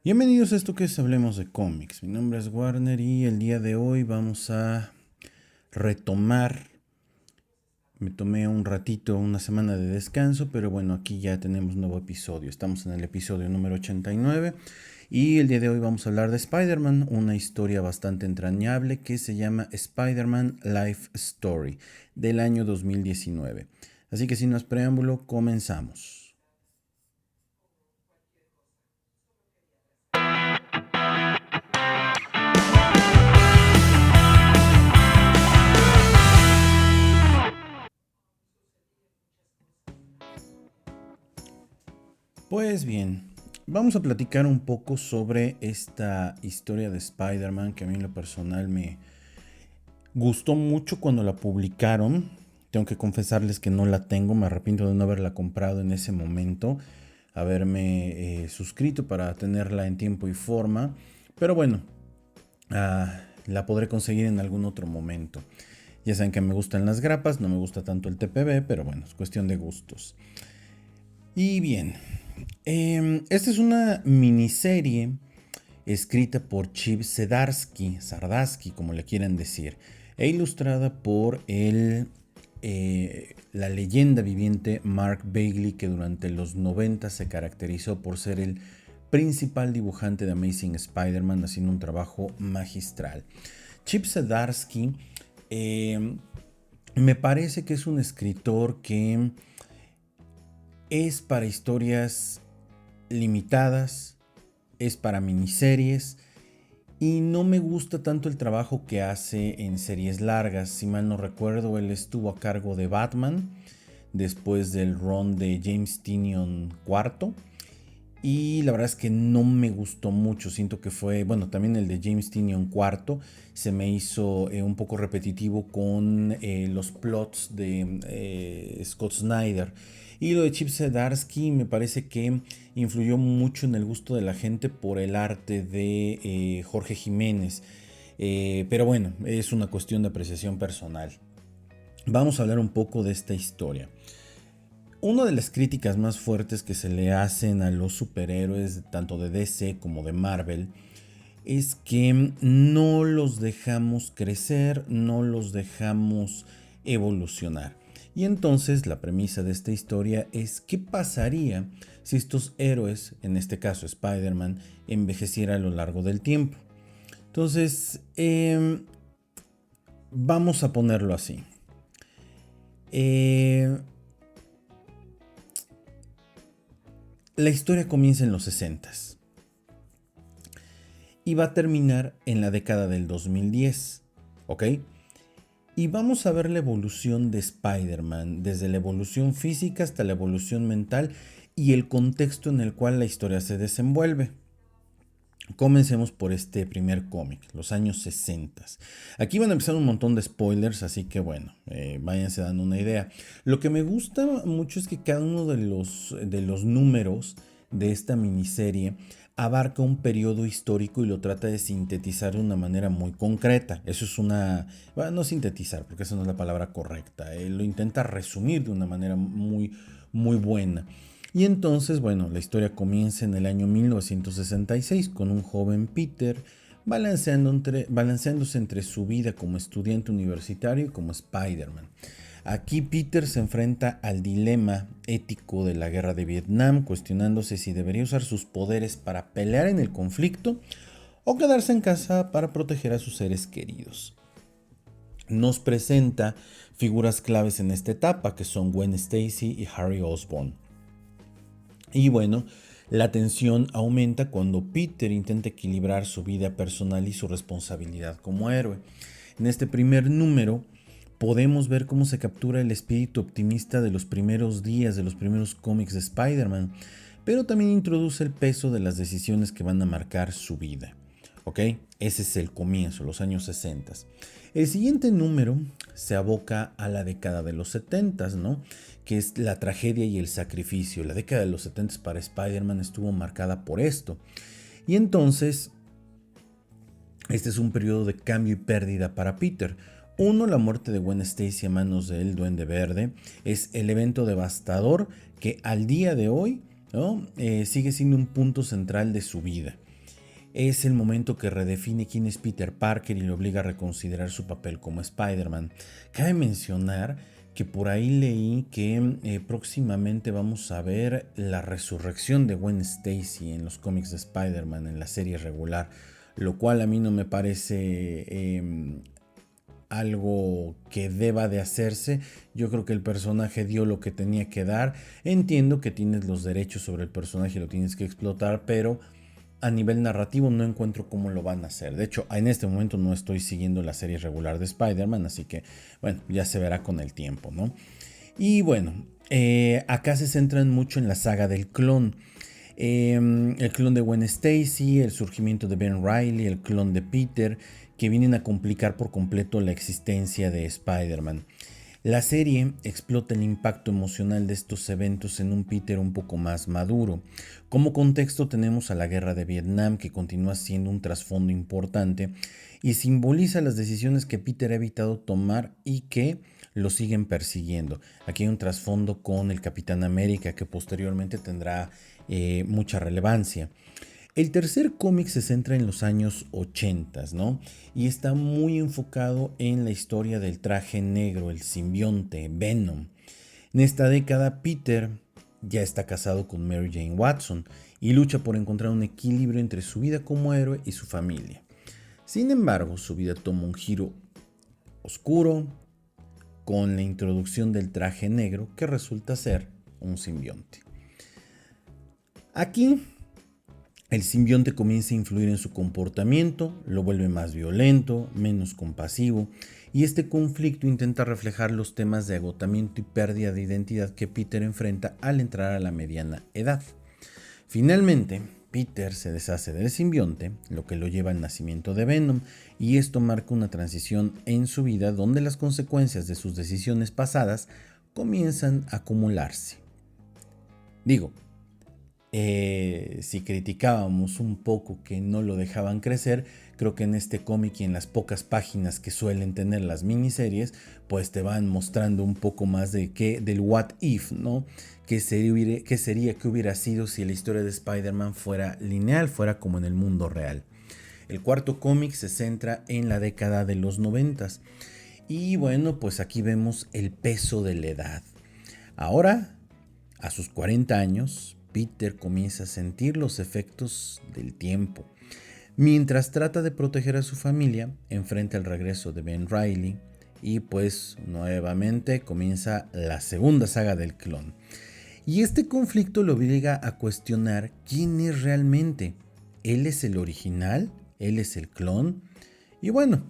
Bienvenidos a esto que es Hablemos de Cómics. Mi nombre es Warner y el día de hoy vamos a retomar. Me tomé un ratito, una semana de descanso, pero bueno, aquí ya tenemos un nuevo episodio. Estamos en el episodio número 89 y el día de hoy vamos a hablar de Spider-Man, una historia bastante entrañable que se llama Spider-Man Life Story del año 2019. Así que sin más preámbulo, comenzamos. Pues bien, vamos a platicar un poco sobre esta historia de Spider-Man que a mí en lo personal me gustó mucho cuando la publicaron. Tengo que confesarles que no la tengo, me arrepiento de no haberla comprado en ese momento, haberme suscrito para tenerla en tiempo y forma. Pero bueno, la podré conseguir en algún otro momento. Ya saben que me gustan las grapas, no me gusta tanto el TPB, pero bueno, es cuestión de gustos. Y bien, esta es una miniserie escrita por Chip Zdarsky, como le quieran decir, e ilustrada por la leyenda viviente Mark Bagley, que durante los 90 se caracterizó por ser el principal dibujante de Amazing Spider-Man, haciendo un trabajo magistral. Chip Zdarsky me parece que es un escritor que es para historias limitadas, es para miniseries y no me gusta tanto el trabajo que hace en series largas. Si mal no recuerdo, él estuvo a cargo de Batman después del run de James Tynion IV. Y la verdad es que no me gustó mucho. Siento que fue, bueno, también el de James Tynion IV se me hizo un poco repetitivo con los plots de Scott Snyder. Y lo de Chip Zdarsky me parece que influyó mucho en el gusto de la gente por el arte de Jorge Jiménez. Pero bueno, es una cuestión de apreciación personal. Vamos a hablar un poco de esta historia. Una de las críticas más fuertes que se le hacen a los superhéroes, tanto de DC como de Marvel, es que no los dejamos crecer, no los dejamos evolucionar. Y entonces la premisa de esta historia es qué pasaría si estos héroes, en este caso Spider-Man, envejeciera a lo largo del tiempo. Entonces, vamos a ponerlo así. La historia comienza en los 60s y va a terminar en la década del 2010, ¿ok? Y vamos a ver la evolución de Spider-Man, desde la evolución física hasta la evolución mental y el contexto en el cual la historia se desenvuelve. Comencemos por este primer cómic, los años 60. Aquí van a empezar un montón de spoilers, así que bueno, váyanse dando una idea. Lo que me gusta mucho es que cada uno de los números de esta miniserie abarca un periodo histórico y lo trata de sintetizar de una manera muy concreta. Eso es una... Bueno, no sintetizar, porque esa no es la palabra correcta. Lo intenta resumir de una manera muy, muy buena. Y entonces, bueno, la historia comienza en el año 1966 con un joven Peter balanceándose entre su vida como estudiante universitario y como Spider-Man. Aquí Peter se enfrenta al dilema ético de la guerra de Vietnam, cuestionándose si debería usar sus poderes para pelear en el conflicto o quedarse en casa para proteger a sus seres queridos. Nos presenta figuras claves en esta etapa, que son Gwen Stacy y Harry Osborn. Y bueno, la tensión aumenta cuando Peter intenta equilibrar su vida personal y su responsabilidad como héroe. En este primer número podemos ver cómo se captura el espíritu optimista de los primeros días de los primeros cómics de Spider-Man, pero también introduce el peso de las decisiones que van a marcar su vida. ¿Ok? Ese es el comienzo, los años 60. El siguiente número se aboca a la década de los 70, ¿no? Que es la tragedia y el sacrificio. La década de los 70 para Spider-Man estuvo marcada por esto. Y entonces, este es un periodo de cambio y pérdida para Peter. Uno, la muerte de Gwen Stacy a manos del Duende Verde es el evento devastador que al día de hoy, ¿no? Sigue siendo un punto central de su vida. es el momento que redefine quién es Peter Parker y le obliga a reconsiderar su papel como Spider-Man. Cabe mencionar que por ahí leí que próximamente vamos a ver la resurrección de Gwen Stacy en los cómics de Spider-Man en la serie regular, lo cual a mí no me parece algo que deba de hacerse. Yo creo que el personaje dio lo que tenía que dar. Entiendo que tienes los derechos sobre el personaje y lo tienes que explotar, pero a nivel narrativo no encuentro cómo lo van a hacer. De hecho, en este momento no estoy siguiendo la serie regular de Spider-Man, así que bueno, ya se verá con el tiempo, ¿no? Y bueno, acá se centran mucho en la saga del clon. El clon de Gwen Stacy, el surgimiento de Ben Reilly, el clon de Peter, que vienen a complicar por completo la existencia de Spider-Man. La serie explota el impacto emocional de estos eventos en un Peter un poco más maduro. Como contexto tenemos a la guerra de Vietnam, que continúa siendo un trasfondo importante y simboliza las decisiones que Peter ha evitado tomar y que lo siguen persiguiendo. Aquí hay un trasfondo con el Capitán América que posteriormente tendrá mucha relevancia. El tercer cómic se centra en los años 80, ¿no? Y está muy enfocado en la historia del traje negro, el simbionte, Venom. En esta década, Peter ya está casado con Mary Jane Watson y lucha por encontrar un equilibrio entre su vida como héroe y su familia. Sin embargo, su vida toma un giro oscuro con la introducción del traje negro que resulta ser un simbionte. Aquí el simbionte comienza a influir en su comportamiento, lo vuelve más violento, menos compasivo, y este conflicto intenta reflejar los temas de agotamiento y pérdida de identidad que Peter enfrenta al entrar a la mediana edad. Finalmente, Peter se deshace del simbionte, lo que lo lleva al nacimiento de Venom, y esto marca una transición en su vida donde las consecuencias de sus decisiones pasadas comienzan a acumularse. Digo, si criticábamos un poco que no lo dejaban crecer, creo que en este cómic y en las pocas páginas que suelen tener las miniseries, pues te van mostrando un poco más del what if, ¿no? ¿Qué sería que hubiera sido si la historia de Spider-Man fuera lineal, fuera como en el mundo real? El cuarto cómic se centra en la década de los 90 y bueno, pues aquí vemos el peso de la edad. Ahora, a sus 40 años, Peter comienza a sentir los efectos del tiempo. Mientras trata de proteger a su familia, enfrenta el regreso de Ben Reilly y pues nuevamente comienza la segunda saga del clon. Y este conflicto lo obliga a cuestionar quién es realmente. ¿Él es el original? ¿Él es el clon? Y bueno,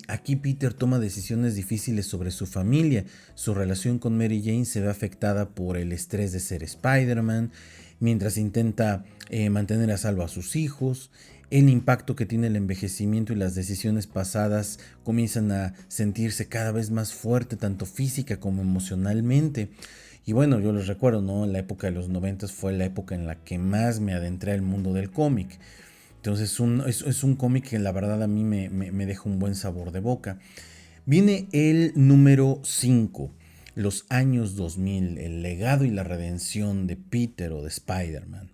aquí Peter toma decisiones difíciles sobre su familia. Su relación con Mary Jane se ve afectada por el estrés de ser Spider-Man, mientras intenta mantener a salvo a sus hijos. El impacto que tiene el envejecimiento y las decisiones pasadas comienzan a sentirse cada vez más fuerte, tanto física como emocionalmente. Y bueno, yo les recuerdo, ¿no? La época de los 90 fue la época en la que más me adentré al mundo del cómic. Entonces es un cómic que la verdad a mí me deja un buen sabor de boca. Viene el número 5, los años 2000, el legado y la redención de Peter o de Spider-Man.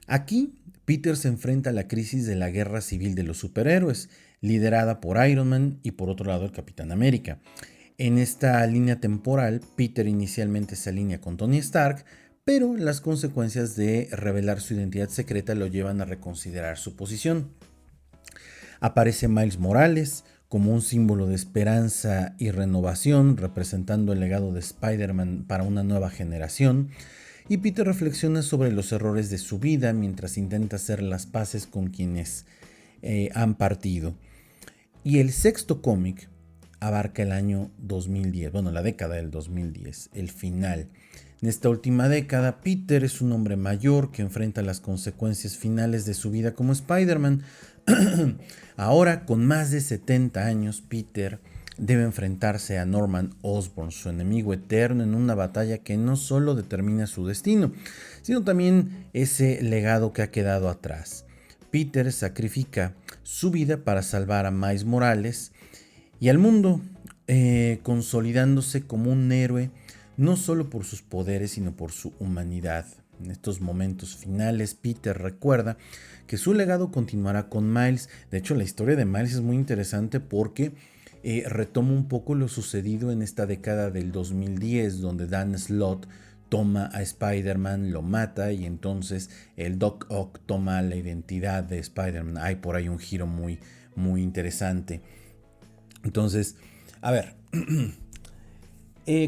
Aquí Peter se enfrenta a la crisis de la guerra civil de los superhéroes, liderada por Iron Man y por otro lado el Capitán América. En esta línea temporal, Peter inicialmente se alinea con Tony Stark, pero las consecuencias de revelar su identidad secreta lo llevan a reconsiderar su posición. Aparece Miles Morales como un símbolo de esperanza y renovación, representando el legado de Spider-Man para una nueva generación, y Peter reflexiona sobre los errores de su vida mientras intenta hacer las paces con quienes han partido. Y el sexto cómic abarca el año 2010, bueno, la década del 2010, el final. En esta última década, Peter es un hombre mayor que enfrenta las consecuencias finales de su vida como Spider-Man. Ahora, con más de 70 años, Peter debe enfrentarse a Norman Osborn, su enemigo eterno, en una batalla que no solo determina su destino, sino también ese legado que ha quedado atrás. Peter sacrifica su vida para salvar a Miles Morales y al mundo, consolidándose como un héroe no solo por sus poderes, sino por su humanidad. En estos momentos finales, Peter recuerda que su legado continuará con Miles. De hecho, la historia de Miles es muy interesante porque retoma un poco lo sucedido en esta década del 2010, donde Dan Slott toma a Spider-Man, lo mata y entonces el Doc Ock toma la identidad de Spider-Man. Hay por ahí un giro muy, muy interesante. Entonces, a ver,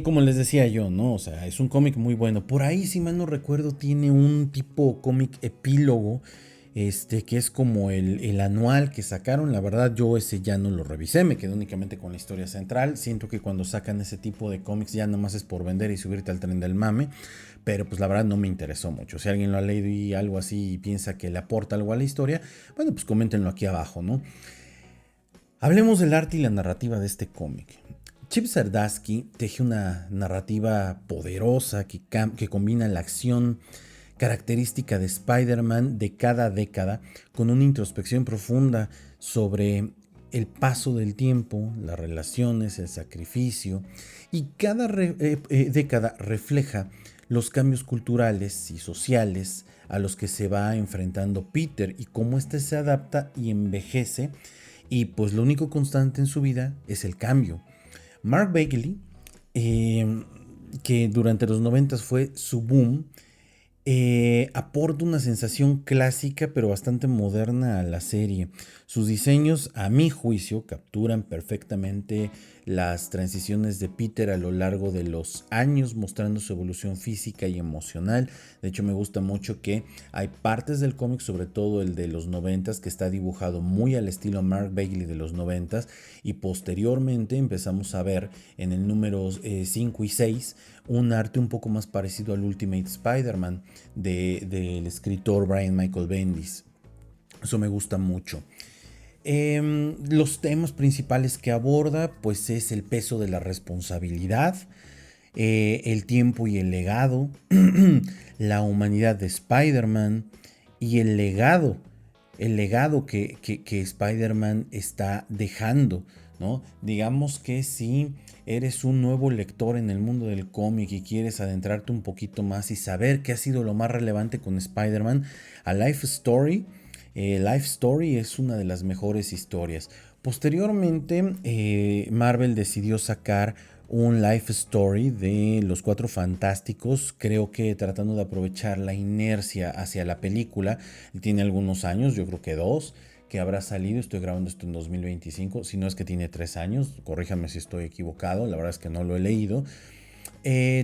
como les decía yo, ¿no? O sea, es un cómic muy bueno. Por ahí, si mal no recuerdo, tiene un tipo cómic epílogo, que es como el anual que sacaron. La verdad, yo ese ya no lo revisé, me quedé únicamente con la historia central. Siento que cuando sacan ese tipo de cómics ya nomás es por vender y subirte al tren del mame. Pero pues la verdad no me interesó mucho. Si alguien lo ha leído y algo así y piensa que le aporta algo a la historia, bueno, pues coméntenlo aquí abajo, ¿no? Hablemos del arte y la narrativa de este cómic. Chip Zdarsky teje una narrativa poderosa que combina la acción característica de Spider-Man de cada década con una introspección profunda sobre el paso del tiempo, las relaciones, el sacrificio, y cada década refleja los cambios culturales y sociales a los que se va enfrentando Peter y cómo éste se adapta y envejece, y pues lo único constante en su vida es el cambio. Mark Bagley, que durante los 90 fue su boom, aporta una sensación clásica pero bastante moderna a la serie. Sus diseños, a mi juicio, capturan perfectamente las transiciones de Peter a lo largo de los años, mostrando su evolución física y emocional. De hecho, me gusta mucho que hay partes del cómic, sobre todo el de los 90, que está dibujado muy al estilo Mark Bagley de los 90, y posteriormente empezamos a ver en el número 5 y 6 un arte un poco más parecido al Ultimate Spider-Man del escritor Brian Michael Bendis. Eso me gusta mucho. Los temas principales que aborda pues es el peso de la responsabilidad, el tiempo y el legado, la humanidad de Spider-Man y el legado que Spider-Man está dejando, ¿no? Digamos que si eres un nuevo lector en el mundo del cómic y quieres adentrarte un poquito más y saber qué ha sido lo más relevante con Spider-Man, a Life Story es una de las mejores historias. Posteriormente, Marvel decidió sacar un Life Story de los Cuatro Fantásticos, creo que tratando de aprovechar la inercia hacia la película. Tiene algunos años, yo creo que 2, que habrá salido. Estoy grabando esto en 2025, si no es que tiene 3 años, corríjame si estoy equivocado, la verdad es que no lo he leído.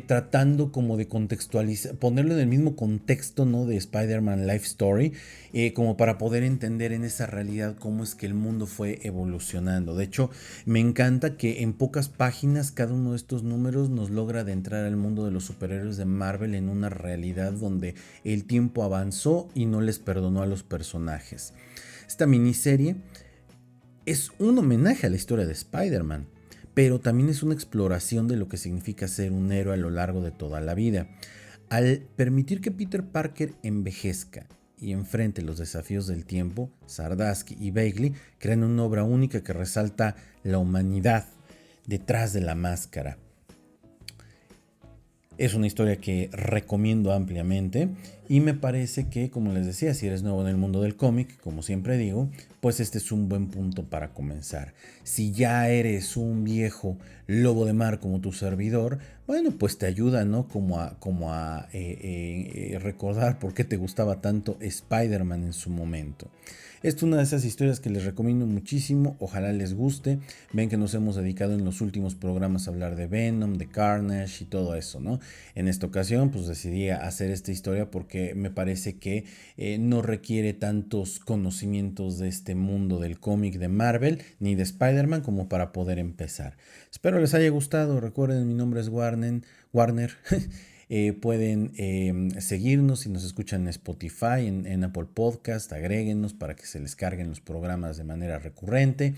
Tratando como de contextualizar, ponerlo en el mismo contexto, ¿no?, de Spider-Man Life Story, como para poder entender en esa realidad cómo es que el mundo fue evolucionando. De hecho, me encanta que en pocas páginas cada uno de estos números nos logra adentrar al mundo de los superhéroes de Marvel en una realidad donde el tiempo avanzó y no les perdonó a los personajes. Esta miniserie es un homenaje a la historia de Spider-Man, pero también es una exploración de lo que significa ser un héroe a lo largo de toda la vida. Al permitir que Peter Parker envejezca y enfrente los desafíos del tiempo, Zdarsky y Bagley crean una obra única que resalta la humanidad detrás de la máscara. Es una historia que recomiendo ampliamente y me parece que, como les decía, si eres nuevo en el mundo del cómic, como siempre digo, pues este es un buen punto para comenzar. Si ya eres un viejo lobo de mar como tu servidor, bueno, pues te ayuda, ¿no? Como a recordar por qué te gustaba tanto Spider-Man en su momento. Esta es una de esas historias que les recomiendo muchísimo, ojalá les guste. Ven que nos hemos dedicado en los últimos programas a hablar de Venom, de Carnage y todo eso, ¿no? En esta ocasión pues decidí hacer esta historia porque me parece que no requiere tantos conocimientos de este mundo del cómic de Marvel ni de Spider-Man como para poder empezar. Espero les haya gustado. Recuerden, mi nombre es Warner. Pueden seguirnos si nos escuchan en Spotify, en Apple Podcast, agréguenos para que se les carguen los programas de manera recurrente.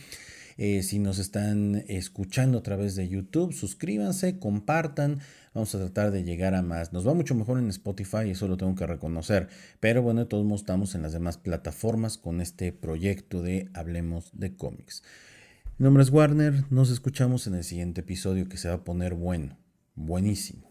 Si nos están escuchando a través de YouTube, suscríbanse, compartan. Vamos a tratar de llegar a más. Nos va mucho mejor en Spotify, eso lo tengo que reconocer. Pero bueno, de todos modos estamos en las demás plataformas con este proyecto de Hablemos de Cómics. Mi nombre es Warner, nos escuchamos en el siguiente episodio que se va a poner bueno, buenísimo.